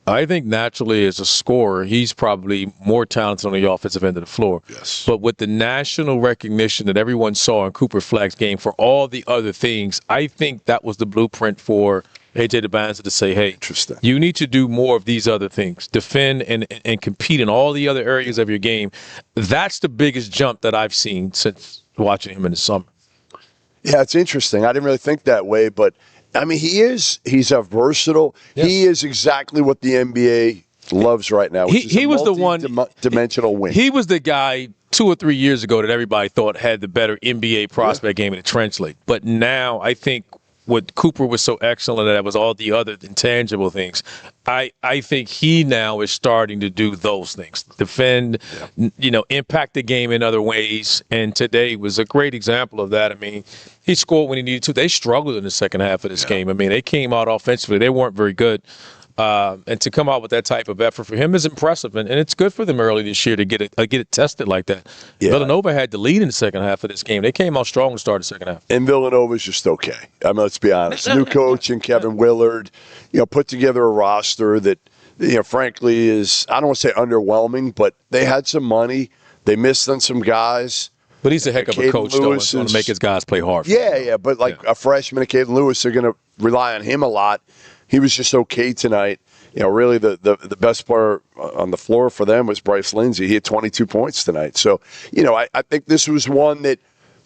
[SPEAKER 3] I think naturally as a scorer, he's probably more talented on the offensive end of the floor.
[SPEAKER 2] Yes.
[SPEAKER 3] But with the national recognition that everyone saw in Cooper Flag's game for all the other things, I think that was the blueprint for AJ DeBonsa to say, hey, you need to do more of these other things, defend and compete in all the other areas of your game. That's the biggest jump that I've seen since watching him in the summer.
[SPEAKER 2] Yeah, it's interesting. I didn't really think that way, but I mean, he's a versatile. Yes. He is exactly what the NBA loves right now.
[SPEAKER 3] He was the one
[SPEAKER 2] dimensional wing.
[SPEAKER 3] He was the guy 2 or 3 years ago that everybody thought had the better NBA prospect game in the trench league. But now I think what Cooper was so excellent at was all the other intangible things. I think he now is starting to do those things, defend, you know, impact the game in other ways. And today was a great example of that. I mean, he scored when he needed to. They struggled in the second half of this game. I mean, they came out offensively. They weren't very good. And to come out with that type of effort for him is impressive, and it's good for them early this year to get it tested like that. Yeah. Villanova had the lead in the second half of this game. They came out strong to start the second half.
[SPEAKER 2] And Villanova's just okay. I mean, let's be honest. New coach and Kevin Willard, you know, put together a roster that, you know, frankly is, I don't want to say underwhelming, but they had some money. They missed on some guys.
[SPEAKER 3] But he's a heck of a coach, though, and going to make his guys play hard.
[SPEAKER 2] Yeah, but like a freshman, Caden Lewis, they're going to rely on him a lot. He was just okay tonight. You know, really the best player on the floor for them was Bryce Lindsey. He had 22 points tonight. So, you know, I think this was one that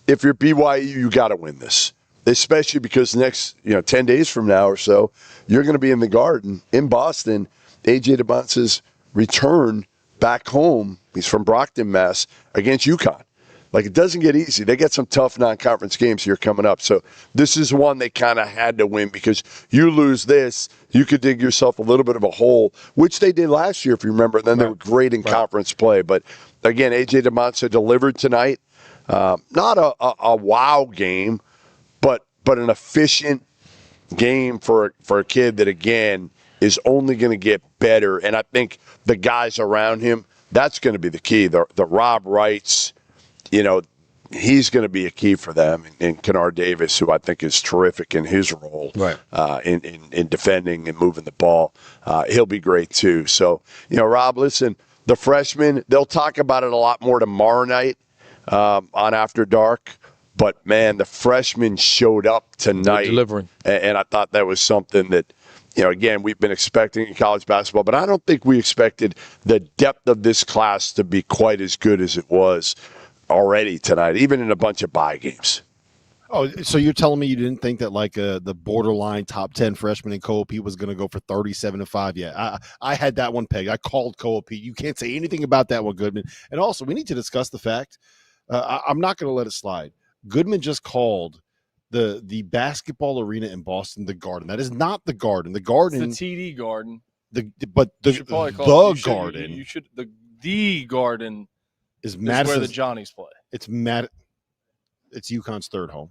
[SPEAKER 2] if you're BYU, you got to win this, especially because next, 10 days from now or so, you're going to be in the Garden in Boston. AJ DeBonsa's return back home. He's from Brockton, Mass, against UConn. Like, it doesn't get easy. They got some tough non-conference games here coming up. So this is one they kind of had to win, because you lose this, you could dig yourself a little bit of a hole, which they did last year, if you remember. Then they were great in conference play. But, again, A.J. DeBonsa delivered tonight. Not a wow game, but an efficient game for a kid that, again, is only going to get better. And I think the guys around him, that's going to be the key. The Rob Wrights, he's going to be a key for them. And Kennard Davis, who I think is terrific in his role in defending and moving the ball, he'll be great too. So, Rob, listen, the freshmen, they'll talk about it a lot more tomorrow night on After Dark. But, man, the freshmen showed up tonight.
[SPEAKER 3] They're delivering.
[SPEAKER 2] And I thought that was something that, again, we've been expecting in college basketball, but I don't think we expected the depth of this class to be quite as good as it was already tonight, even in a bunch of bye games.
[SPEAKER 1] Oh, so you're telling me you didn't think that the borderline top 10 freshman in Koa Peat was going to go for 37-5? Yeah, I had that one pegged. I called Koa Peat. You can't say anything about that one, Goodman. And also, we need to discuss the fact, I'm not going to let it slide. Goodman just called the basketball arena in Boston the Garden. That is not the Garden. The Garden,
[SPEAKER 4] it's the TD Garden.
[SPEAKER 1] The
[SPEAKER 4] Garden
[SPEAKER 1] is
[SPEAKER 4] where the Johnnies play.
[SPEAKER 1] It's UConn's third home.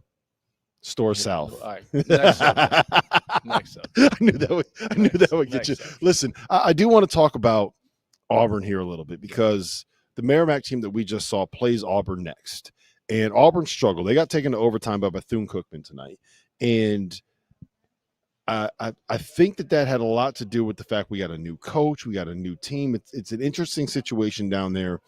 [SPEAKER 1] Store South.
[SPEAKER 4] All right. Next up.
[SPEAKER 1] I knew that would get you. Listen, I do want to talk about Auburn here a little bit, because the Merrimack team that we just saw plays Auburn next. And Auburn struggled. They got taken to overtime by Bethune-Cookman tonight. And I think that had a lot to do with the fact we got a new coach, we got a new team. It's an interesting situation down there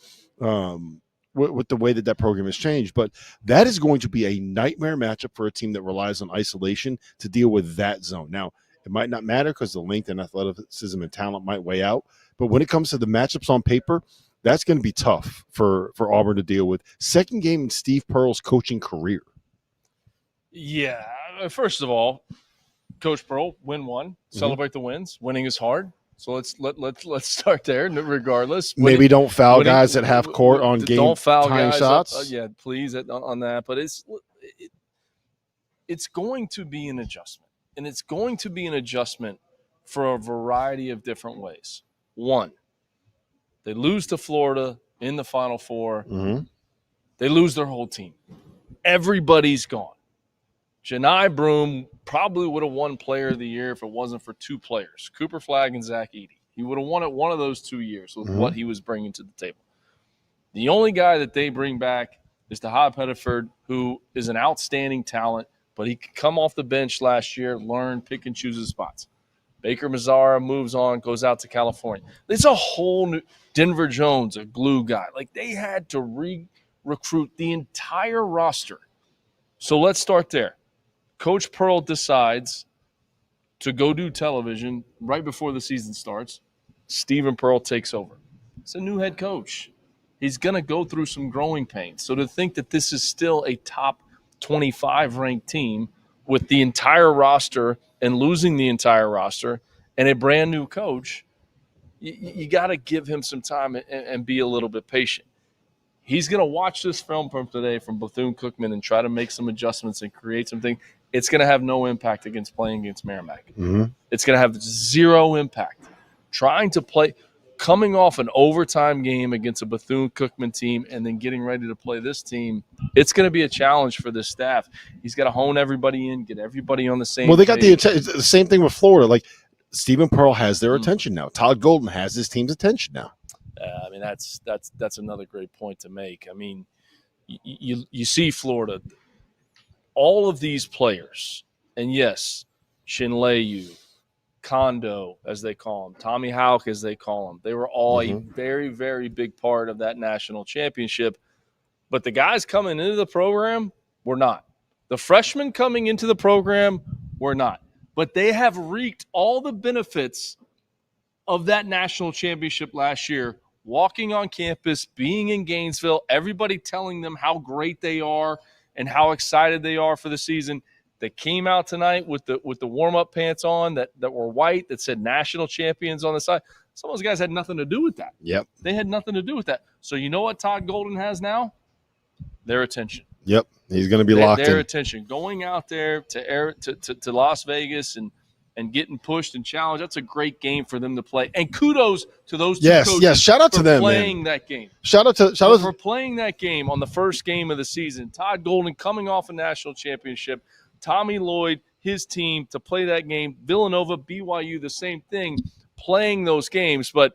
[SPEAKER 1] with the way that program has changed. But that is going to be a nightmare matchup for a team that relies on isolation to deal with that zone. Now, it might not matter because the length and athleticism and talent might weigh out. But when it comes to the matchups on paper, that's going to be tough for Auburn to deal with. Second game in Steve Pearl's coaching career.
[SPEAKER 4] Yeah. First of all, Coach Pearl, win one. Celebrate the wins. Winning is hard. So let's start there. Regardless,
[SPEAKER 1] maybe don't foul guys at half court on game
[SPEAKER 4] don't foul
[SPEAKER 1] time
[SPEAKER 4] guys
[SPEAKER 1] shots.
[SPEAKER 4] Yeah, please on that. But it's going to be an adjustment, and it's going to be an adjustment for a variety of different ways. One, they lose to Florida in the Final Four. They lose their whole team. Everybody's gone. Janai Broome probably would have won Player of the Year if it wasn't for two players, Cooper Flagg and Zach Edey. He would have won it one of those 2 years with what he was bringing to the table. The only guy that they bring back is Taha Pettiford, who is an outstanding talent, but he could come off the bench last year, learn, pick and choose his spots. Baker Mazzara moves on, goes out to California. It's a whole new – Denver Jones, a glue guy. Like, they had to recruit the entire roster. So let's start there. Coach Pearl decides to go do television right before the season starts. Stephen Pearl takes over. It's a new head coach. He's going to go through some growing pains. So to think that this is still a top 25 ranked team with the entire roster and losing the entire roster and a brand new coach, you got to give him some time and be a little bit patient. He's going to watch this film from today from Bethune-Cookman and try to make some adjustments and create something. It's going to have no impact playing against Merrimack. It's going to have zero impact. Trying to play, coming off an overtime game against a Bethune-Cookman team and then getting ready to play this team, it's going to be a challenge for this staff. He's got to hone everybody in, get everybody on the same
[SPEAKER 1] Well, they got
[SPEAKER 4] page.
[SPEAKER 1] the same thing with Florida. Like, Stephen Pearl has their attention now. Todd Golden has his team's attention now.
[SPEAKER 4] I mean, that's another great point to make. I mean, you see Florida, all of these players, and yes, Shinleyu, Kondo, as they call him, Tommy Houck, as they call him, they were all a very, very big part of that national championship. But the guys coming into the program were not. The freshmen coming into the program were not. But they have reaped all the benefits of that national championship last year, walking on campus, being in Gainesville, everybody telling them how great they are and how excited they are for the season. They came out tonight with the warm-up pants on that were white, that said national champions on the side. Some of those guys had nothing to do with that.
[SPEAKER 1] Yep.
[SPEAKER 4] They had nothing to do with that. So you know what Todd Golden has now? Their attention.
[SPEAKER 1] Yep. He's going to be locked in.
[SPEAKER 4] Their attention. Going out there to Las Vegas and getting pushed and challenged, that's a great game for them to play. And kudos to those two coaches.
[SPEAKER 1] Yes, shout out to them,
[SPEAKER 4] playing
[SPEAKER 1] man.
[SPEAKER 4] that game.
[SPEAKER 1] Shout out
[SPEAKER 4] For playing that game on the first game of the season. Todd Golden coming off a national championship. Tommy Lloyd, his team, to play that game. Villanova, BYU, the same thing, playing those games. But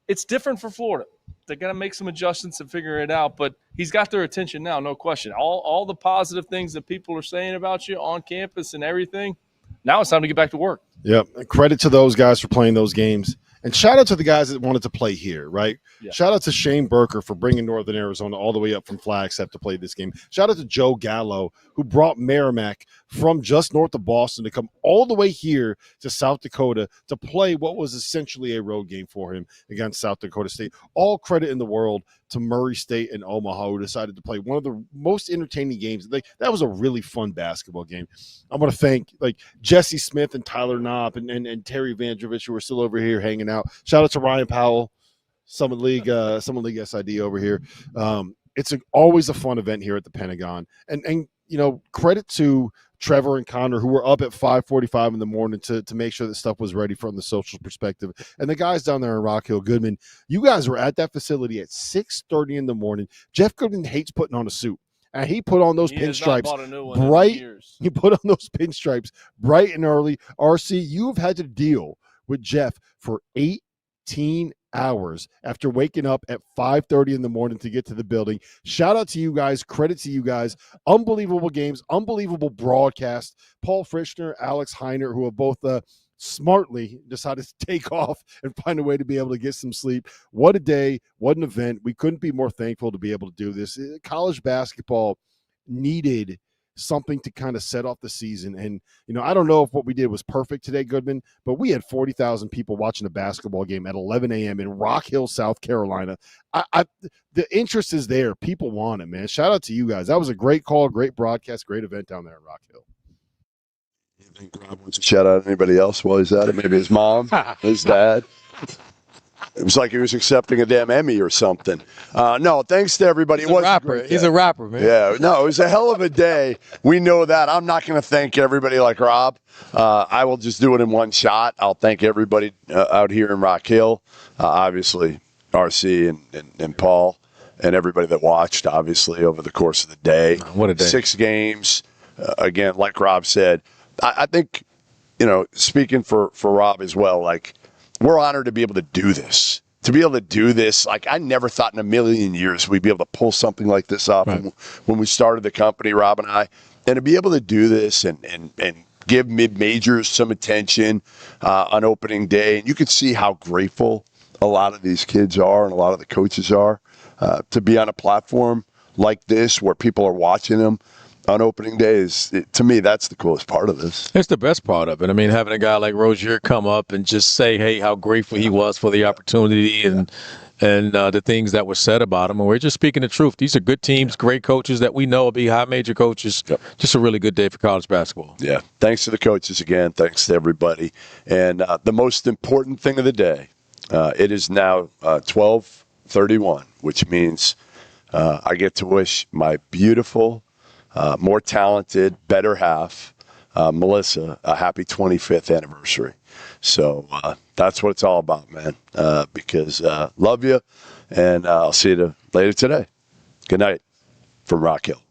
[SPEAKER 4] it's different for Florida. They're going to make some adjustments and figure it out. But he's got their attention now, no question. All the positive things that people are saying about you on campus and everything, now it's time to get back to work.
[SPEAKER 1] Yep. Credit to those guys for playing those games. And shout out to the guys that wanted to play here, right?
[SPEAKER 4] Yeah.
[SPEAKER 1] Shout out to Shane Burker for bringing Northern Arizona all the way up from Flagstaff to play this game. Shout out to Joe Gallo, who brought Merrimack from just north of Boston to come all the way here to South Dakota to play what was essentially a road game for him against South Dakota State. All credit in the world to Murray State and Omaha, who decided to play one of the most entertaining games. That was a really fun basketball game. I want to thank Jesse Smith and Tyler Knopp and Terry Vandrovich, who are still over here hanging out. Shout out to Ryan Powell, Summit League SID over here. It's always a fun event here at the Pentagon. And credit to Trevor and Connor, who were up at 5:45 in the morning to make sure that stuff was ready from the social perspective. And the guys down there in Rock Hill, Goodman, you guys were at that facility at 6:30 in the morning. Jeff Goodman hates putting on a suit. And he put on those pinstripes bright. He put on those pinstripes bright and early. RC, you've had to deal with Jeff for 18 hours after waking up at 5:30 in the morning to get to the building. Shout out to you guys. Credit to you guys. Unbelievable games, unbelievable broadcast. Paul Frischner, Alex Heiner, who have both smartly decided to take off and find a way to be able to get some sleep. What a day. What an event. We couldn't be more thankful to be able to do this. College basketball needed something to kind of set off the season. And, I don't know if what we did was perfect today, Goodman, but we had 40,000 people watching a basketball game at 11 a.m. in Rock Hill, South Carolina. The interest is there. People want it, man. Shout out to you guys. That was a great call, great broadcast, great event down there at Rock Hill.
[SPEAKER 2] You think Rob wants to shout out anybody else while he's at it? Maybe his mom, his dad. It was like he was accepting a damn Emmy or something. No, thanks to everybody.
[SPEAKER 3] He's a rapper. He's a rapper, man.
[SPEAKER 2] Yeah, no, it was a hell of a day. We know that. I'm not going to thank everybody like Rob. I will just do it in one shot. I'll thank everybody out here in Rock Hill. Obviously, RC and Paul and everybody that watched, obviously, over the course of the day.
[SPEAKER 3] What a day.
[SPEAKER 2] 6 games. Again, like Rob said, I think, speaking for Rob as well, like, we're honored to be able to do this. To be able to do this, like, I never thought in a million years we'd be able to pull something like this off when we started the company, Rob and I. And to be able to do this and give mid-majors some attention on opening day. And you can see how grateful a lot of these kids are and a lot of the coaches are to be on a platform like this where people are watching them on opening days. To me, that's the coolest part of this.
[SPEAKER 3] It's the best part of it. I mean, having a guy like Rozier come up and just say, hey, how grateful he was for the opportunity and the things that were said about him. And we're just speaking the truth. These are good teams, great coaches that we know will be high major coaches. Yep. Just a really good day for college basketball.
[SPEAKER 2] Yeah. Thanks to the coaches again. Thanks to everybody. And the most important thing of the day, it is now 12:31, which means I get to wish my beautiful, more talented, better half, Melissa, a happy 25th anniversary. So that's what it's all about, man, because love you, and I'll see you later today. Good night from Rock Hill.